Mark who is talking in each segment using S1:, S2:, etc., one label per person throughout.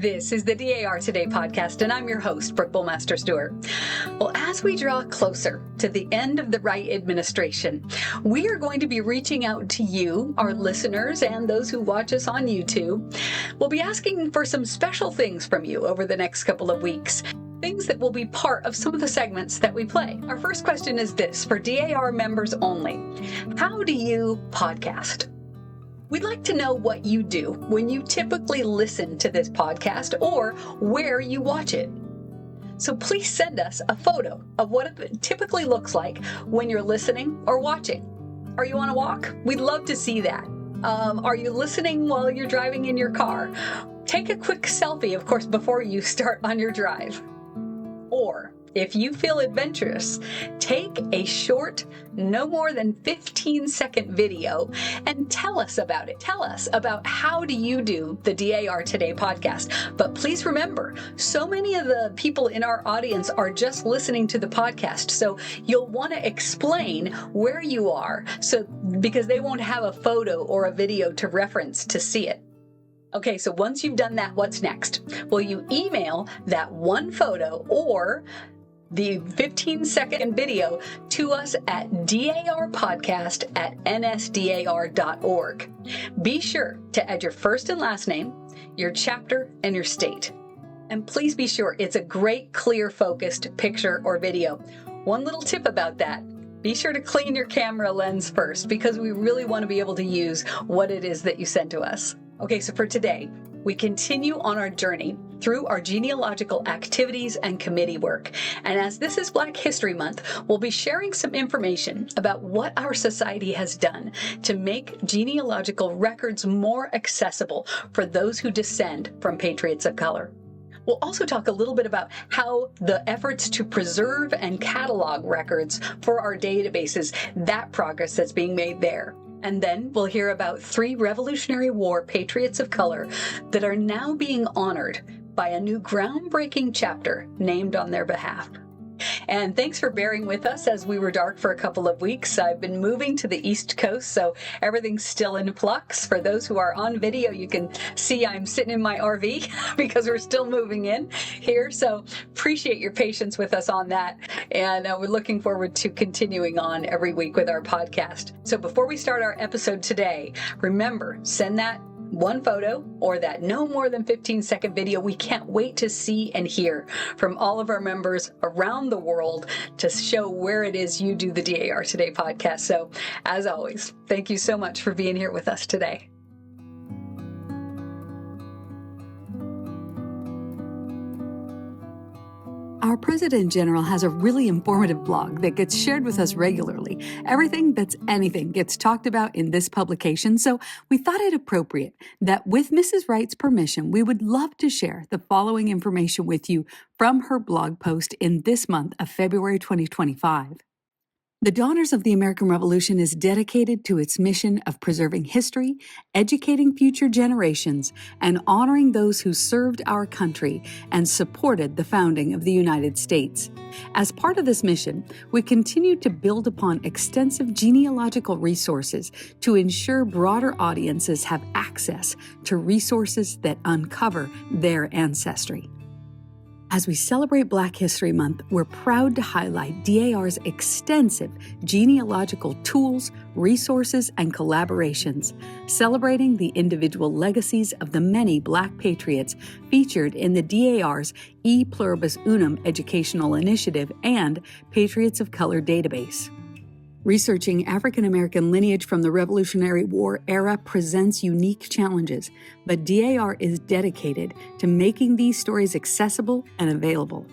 S1: This is the DAR Today podcast, and I'm your host, Brooke Bullmaster Stewart. Well, as we draw closer to the end of the Wright administration, we are going to be reaching out to you, our listeners, and those who watch us on YouTube. We'll be asking for some special things from you over the next couple of weeks. Things that will be part of some of the segments that we play. Our first question is this, for DAR members only. How do you podcast? We'd like to know what you do when you typically listen to this podcast or where you watch it. So please send us a photo of what it typically looks like when you're listening or watching. Are you on a walk? We'd love to see that. Are you listening while you're driving in your car? Take a quick selfie, of course, before you start on your drive. Or, if you feel adventurous, take a short, no more than 15-second video and tell us about it. Tell us about how do you do the DAR Today podcast. But please remember, so many of the people in our audience are just listening to the podcast, so you'll want to explain where you are, because they won't have a photo or a video to reference to see it. Okay, so once you've done that, what's next? Well, you email that one photo or the 15-second video to us at darpodcast@nsdar.org. Be sure to add your first and last name, your chapter, and your state. And please be sure it's a great, clear, focused picture or video. One little tip about that. Be sure to clean your camera lens first, because we really want to be able to use what it is that you send to us. Okay, so for today, we continue on our journey through our genealogical activities and committee work. And as this is Black History Month, we'll be sharing some information about what our society has done to make genealogical records more accessible for those who descend from patriots of color. We'll also talk a little bit about how the efforts to preserve and catalog records for our databases, that progress that's being made there. And then we'll hear about 3 Revolutionary War patriots of color that are now being honored by a new groundbreaking chapter named on their behalf. And thanks for bearing with us as we were dark for a couple of weeks. I've been moving to the East Coast, so everything's still in flux. For those who are on video, you can see I'm sitting in my RV because we're still moving in here. So appreciate your patience with us on that. And we're looking forward to continuing on every week with our podcast. So before we start our episode today, remember, send that one photo or that no more than 15-second video. We can't wait to see and hear from all of our members around the world to show where it is you do the DAR Today podcast. So as always, thank you so much for being here with us today. Our President General has a really informative blog that gets shared with us regularly. Everything that's anything gets talked about in this publication, so we thought it appropriate that with Mrs. Wright's permission, we would love to share the following information with you from her blog post in this month of February 2025. The Daughters of the American Revolution is dedicated to its mission of preserving history, educating future generations, and honoring those who served our country and supported the founding of the United States. As part of this mission, we continue to build upon extensive genealogical resources to ensure broader audiences have access to resources that uncover their ancestry. As we celebrate Black History Month, we're proud to highlight DAR's extensive genealogical tools, resources, and collaborations, celebrating the individual legacies of the many Black patriots featured in the DAR's E Pluribus Unum educational initiative and Patriots of Color database. Researching African American lineage from the Revolutionary War era presents unique challenges, but DAR is dedicated to making these stories accessible and available.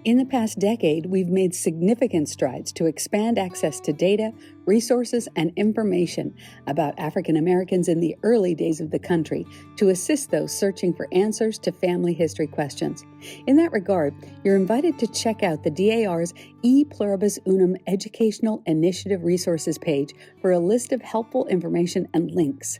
S1: In the past decade, we've made significant strides to expand access to data, resources, and information about African Americans in the early days of the country to assist those searching for answers to family history questions. In that regard, you're invited to check out the DAR's E Pluribus Unum Educational Initiative Resources page for a list of helpful information and links.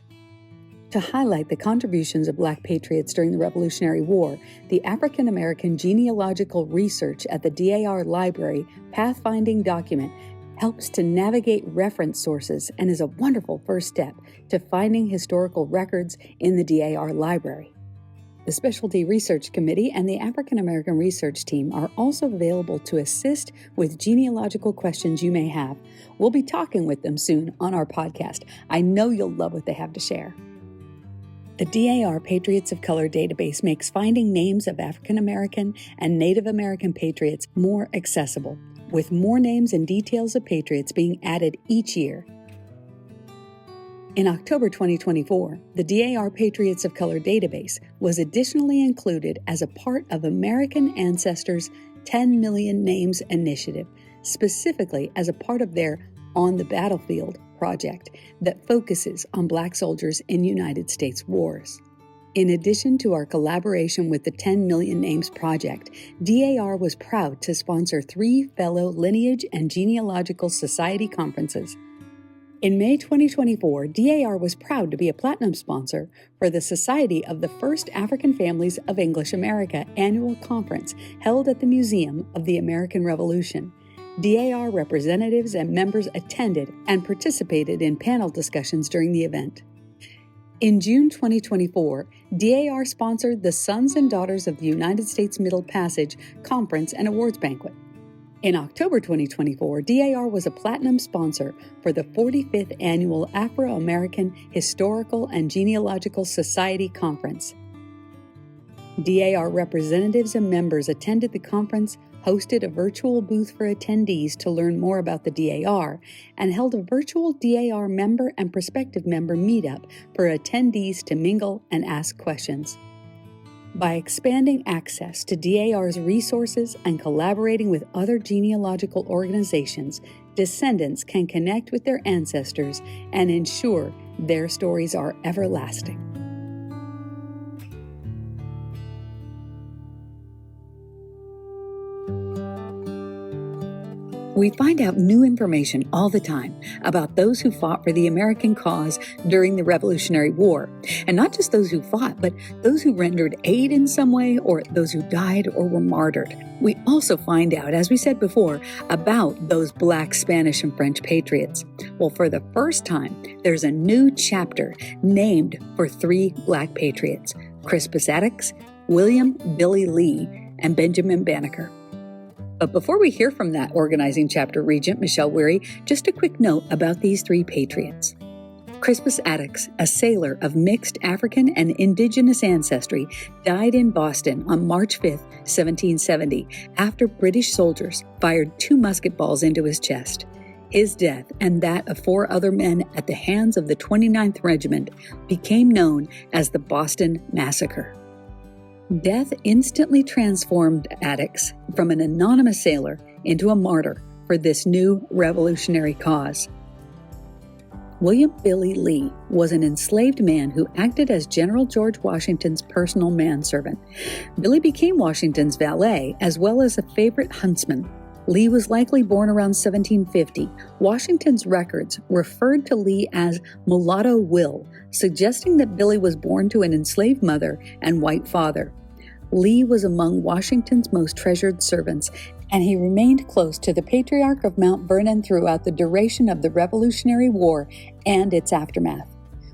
S1: To highlight the contributions of Black patriots during the Revolutionary War, the African American Genealogical Research at the DAR Library Pathfinding document helps to navigate reference sources and is a wonderful first step to finding historical records in the DAR Library. The Specialty Research Committee and the African American Research Team are also available to assist with genealogical questions you may have. We'll be talking with them soon on our podcast. I know you'll love what they have to share. The DAR Patriots of Color database makes finding names of African American and Native American patriots more accessible, with more names and details of patriots being added each year. In October 2024, the DAR Patriots of Color database was additionally included as a part of American Ancestors' 10 Million Names Initiative, specifically as a part of their On the Battlefield project that focuses on Black soldiers in United States wars. In addition to our collaboration with the 10 Million Names Project, DAR was proud to sponsor 3 fellow Lineage and Genealogical Society conferences. In May 2024, DAR was proud to be a platinum sponsor for the Society of the First African Families of English America annual conference held at the Museum of the American Revolution. DAR representatives and members attended and participated in panel discussions during the event. In June 2024, DAR sponsored the Sons and Daughters of the United States Middle Passage Conference and Awards Banquet. In October 2024, DAR was a platinum sponsor for the 45th Annual Afro-American Historical and Genealogical Society Conference. DAR representatives and members attended the conference, hosted a virtual booth for attendees to learn more about the DAR, and held a virtual DAR member and prospective member meetup for attendees to mingle and ask questions. By expanding access to DAR's resources and collaborating with other genealogical organizations, descendants can connect with their ancestors and ensure their stories are everlasting. We find out new information all the time about those who fought for the American cause during the Revolutionary War. And not just those who fought, but those who rendered aid in some way or those who died or were martyred. We also find out, as we said before, about those Black, Spanish, and French patriots. Well, for the first time, there's a new chapter named for 3 Black patriots: Crispus Attucks, William Billy Lee, and Benjamin Banneker. But before we hear from that organizing chapter regent, Michelle Wherry, just a quick note about these 3 patriots. Crispus Attucks, a sailor of mixed African and indigenous ancestry, died in Boston on March 5, 1770, after British soldiers fired 2 musket balls into his chest. His death and that of 4 other men at the hands of the 29th Regiment became known as the Boston Massacre. Death instantly transformed Attucks from an anonymous sailor into a martyr for this new revolutionary cause. William Billy Lee was an enslaved man who acted as General George Washington's personal manservant. Billy became Washington's valet as well as a favorite huntsman. Lee was likely born around 1750. Washington's records referred to Lee as Mulatto Will, suggesting that Billy was born to an enslaved mother and white father. Lee was among Washington's most treasured servants, and he remained close to the Patriarch of Mount Vernon throughout the duration of the Revolutionary War and its aftermath.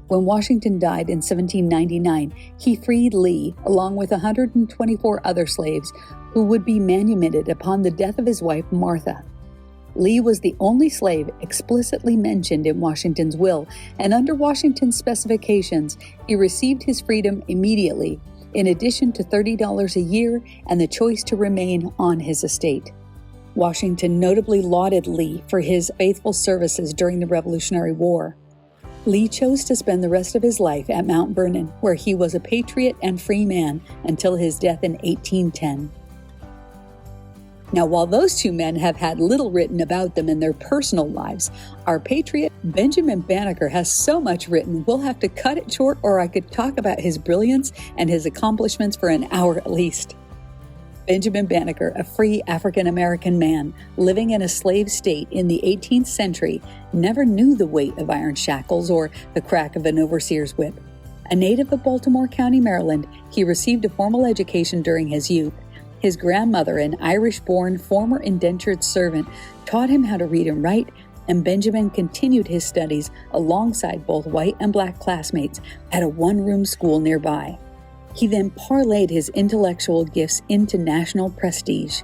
S1: When Washington died in 1799, he freed Lee, along with 124 other slaves, who would be manumitted upon the death of his wife, Martha. Lee was the only slave explicitly mentioned in Washington's will, and under Washington's specifications, he received his freedom immediately, in addition to $30 a year and the choice to remain on his estate. Washington notably lauded Lee for his faithful services during the Revolutionary War. Lee chose to spend the rest of his life at Mount Vernon, where he was a patriot and free man until his death in 1810. Now, while those 2 men have had little written about them in their personal lives, our patriot Benjamin Banneker has so much written we'll have to cut it short, or I could talk about his brilliance and his accomplishments for an hour at least. Benjamin Banneker, a free African-American man living in a slave state in the 18th century, never knew the weight of iron shackles or the crack of an overseer's whip. A native of Baltimore County, Maryland, he received a formal education during his youth. His grandmother, an Irish-born former indentured servant, taught him how to read and write, and Benjamin continued his studies alongside both white and black classmates at a one-room school nearby. He then parlayed his intellectual gifts into national prestige.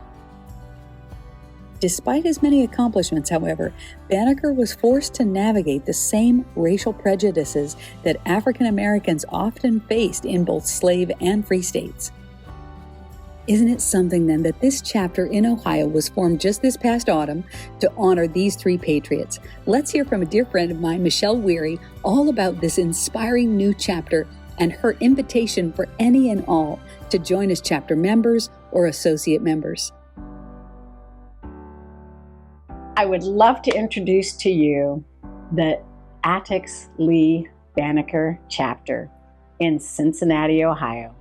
S1: Despite his many accomplishments, however, Banneker was forced to navigate the same racial prejudices that African Americans often faced in both slave and free states. Isn't it something then that this chapter in Ohio was formed just this past autumn to honor these three patriots? Let's hear from a dear friend of mine, Michelle Wherry, all about this inspiring new chapter and her invitation for any and all to join as chapter members or associate members.
S2: I would love to introduce to you the Attucks-Lee-Banneker Chapter in Cincinnati, Ohio.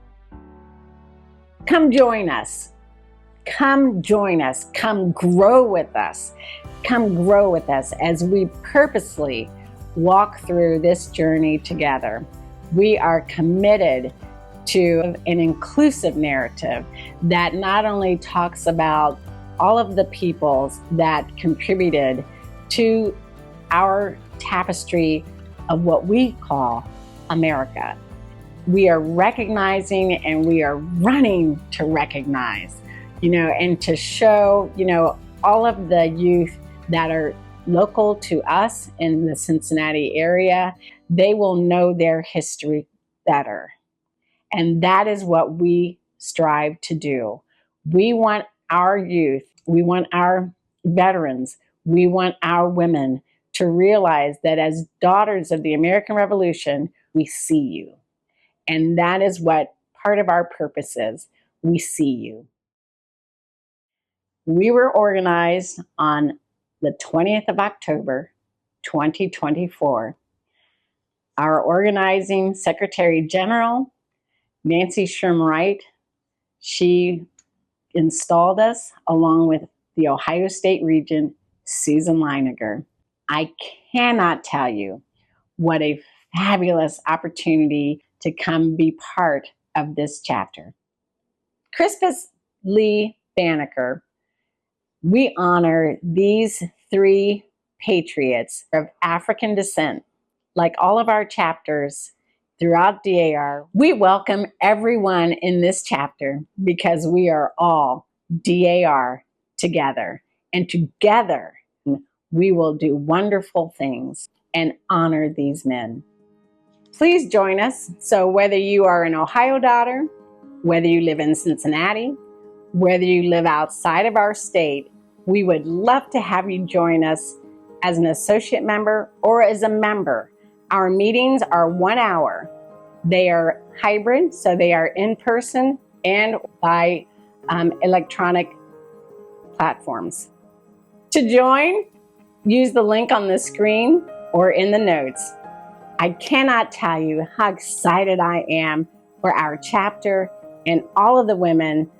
S2: Come join us. Come join us. Come grow with us. Come grow with us as we purposely walk through this journey together. We are committed to an inclusive narrative that not only talks about all of the peoples that contributed to our tapestry of what we call America. We are recognizing and we are running to recognize, and to show, all of the youth that are local to us in the Cincinnati area, they will know their history better. And that is what we strive to do. We want our youth, we want our veterans, we want our women to realize that as daughters of the American Revolution, we see you. And that is what part of our purpose is. We see you. We were organized on the 20th of October, 2024. Our organizing Secretary General, Nancy Wright, she installed us along with the Ohio State Regent, Susan Leiniger. I cannot tell you what a fabulous opportunity to come be part of this chapter. Crispus Lee Banneker, we honor these three patriots of African descent. Like all of our chapters throughout DAR, we welcome everyone in this chapter because we are all DAR together. And together, we will do wonderful things and honor these men. Please join us. So whether you are an Ohio daughter, whether you live in Cincinnati, whether you live outside of our state, we would love to have you join us as an associate member or as a member. Our meetings are 1 hour. They are hybrid, so they are in person and by electronic platforms. To join, use the link on the screen or in the notes. I cannot tell you how excited I am for our chapter and all of the women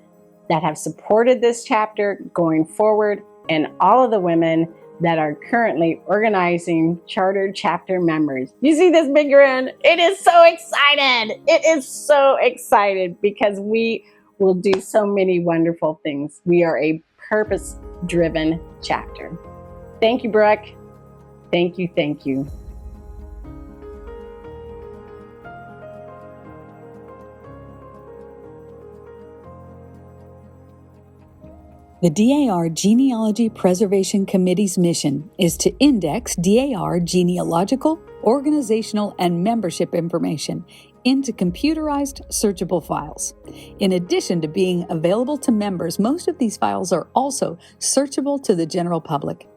S2: that have supported this chapter going forward, and all of the women that are currently organizing chartered chapter members. You see this big grin? It is so excited. It is so excited because we will do so many wonderful things. We are a purpose-driven chapter. Thank you, Brooke. Thank you, thank you.
S1: The DAR Genealogy Preservation Committee's mission is to index DAR genealogical, organizational, and membership information into computerized searchable files. In addition to being available to members, most of these files are also searchable to the general public.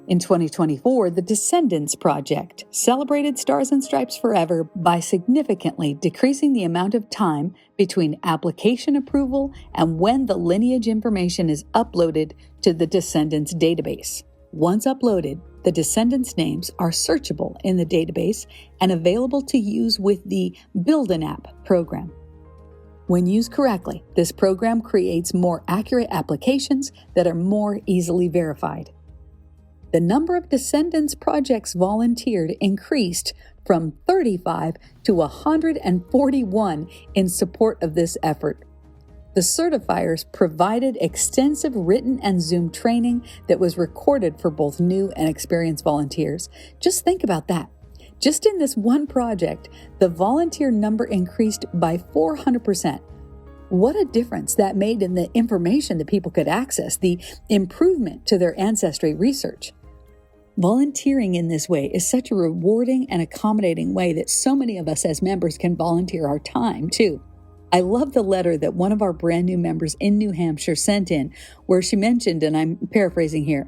S1: In 2024, the Descendants Project celebrated Stars and Stripes Forever by significantly decreasing the amount of time between application approval and when the lineage information is uploaded to the Descendants database. Once uploaded, the descendants' names are searchable in the database and available to use with the Build an App program. When used correctly, this program creates more accurate applications that are more easily verified. The number of Descendants projects volunteered increased from 35 to 141 in support of this effort. The certifiers provided extensive written and Zoom training that was recorded for both new and experienced volunteers. Just think about that. Just in this one project, the volunteer number increased by 400%. What a difference that made in the information that people could access, the improvement to their ancestry research. Volunteering in this way is such a rewarding and accommodating way that so many of us as members can volunteer our time, too. I love the letter that one of our brand new members in New Hampshire sent in, where she mentioned, and I'm paraphrasing here,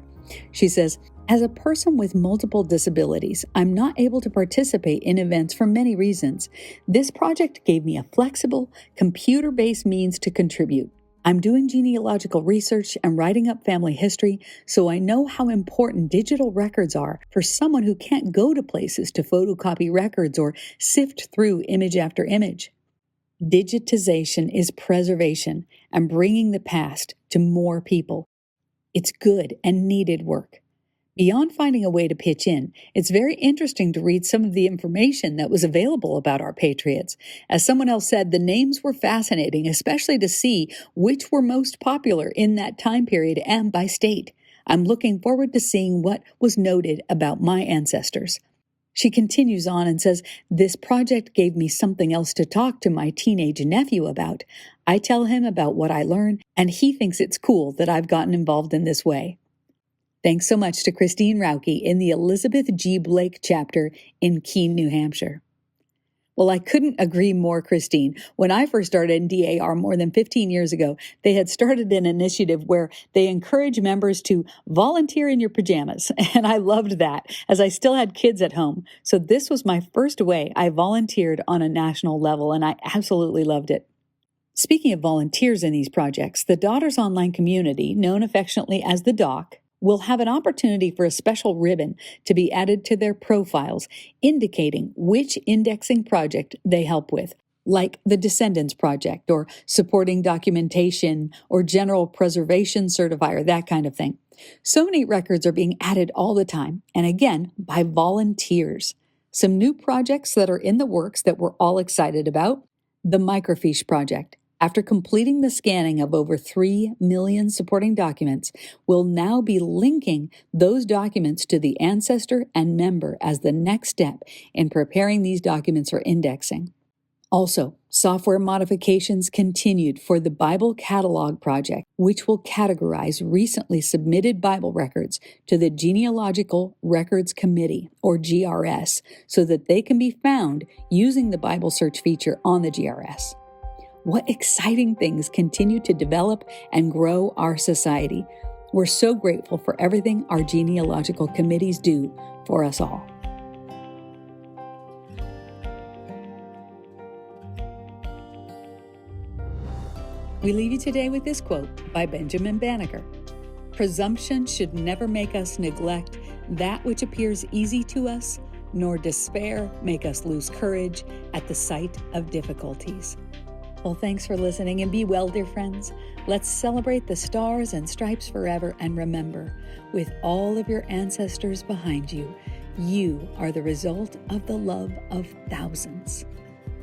S1: she says, "As a person with multiple disabilities, I'm not able to participate in events for many reasons. This project gave me a flexible, computer-based means to contribute. I'm doing genealogical research and writing up family history, so I know how important digital records are for someone who can't go to places to photocopy records or sift through image after image. Digitization is preservation and bringing the past to more people. It's good and needed work. Beyond finding a way to pitch in, it's very interesting to read some of the information that was available about our Patriots. As someone else said, the names were fascinating, especially to see which were most popular in that time period and by state. I'm looking forward to seeing what was noted about my ancestors." She continues on and says, "This project gave me something else to talk to my teenage nephew about. I tell him about what I learn, and he thinks it's cool that I've gotten involved in this way." Thanks so much to Christine Rauke in the Elizabeth G. Blake chapter in Keene, New Hampshire. Well, I couldn't agree more, Christine. When I first started in DAR more than 15 years ago, they had started an initiative where they encourage members to volunteer in your pajamas. And I loved that, as I still had kids at home. So this was my first way I volunteered on a national level, and I absolutely loved it. Speaking of volunteers in these projects, the Daughters Online community, known affectionately as the DOC, will have an opportunity for a special ribbon to be added to their profiles, indicating which indexing project they help with, like the Descendants Project, or supporting documentation, or general preservation certifier, that kind of thing. So many records are being added all the time, and again, by volunteers. Some new projects that are in the works that we're all excited about: the Microfiche Project. After completing the scanning of over 3 million supporting documents, we'll now be linking those documents to the ancestor and member as the next step in preparing these documents for indexing. Also, software modifications continued for the Bible Catalog Project, which will categorize recently submitted Bible records to the Genealogical Records Committee, or GRS, so that they can be found using the Bible search feature on the GRS. What exciting things continue to develop and grow our society. We're so grateful for everything our genealogical committees do for us all. We leave you today with this quote by Benjamin Banneker. "Presumption should never make us neglect that which appears easy to us, nor despair make us lose courage at the sight of difficulties." Well, thanks for listening, and be well, dear friends. Let's celebrate the stars and stripes forever, and remember, with all of your ancestors behind you, you are the result of the love of thousands.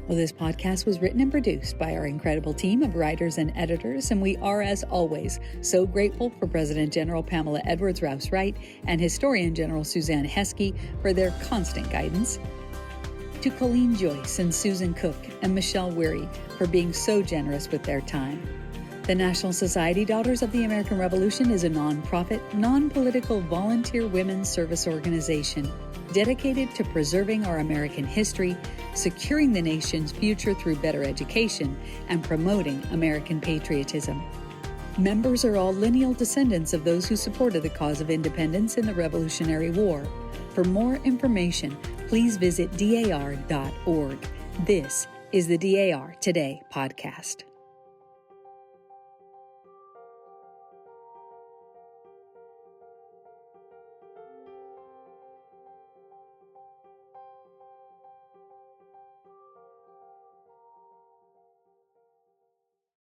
S1: Well, this podcast was written and produced by our incredible team of writers and editors, and we are, as always, so grateful for President General Pamela Edwards Rouse Wright and Historian General Suzanne Heskey for their constant guidance. To Colleen Joyce and Susan Cook and Michelle Wherry for being so generous with their time. The National Society Daughters of the American Revolution is a nonprofit, non-political volunteer women's service organization dedicated to preserving our American history, securing the nation's future through better education, and promoting American patriotism. Members are all lineal descendants of those who supported the cause of independence in the Revolutionary War. For more information, please visit dar.org. This is the DAR Today podcast.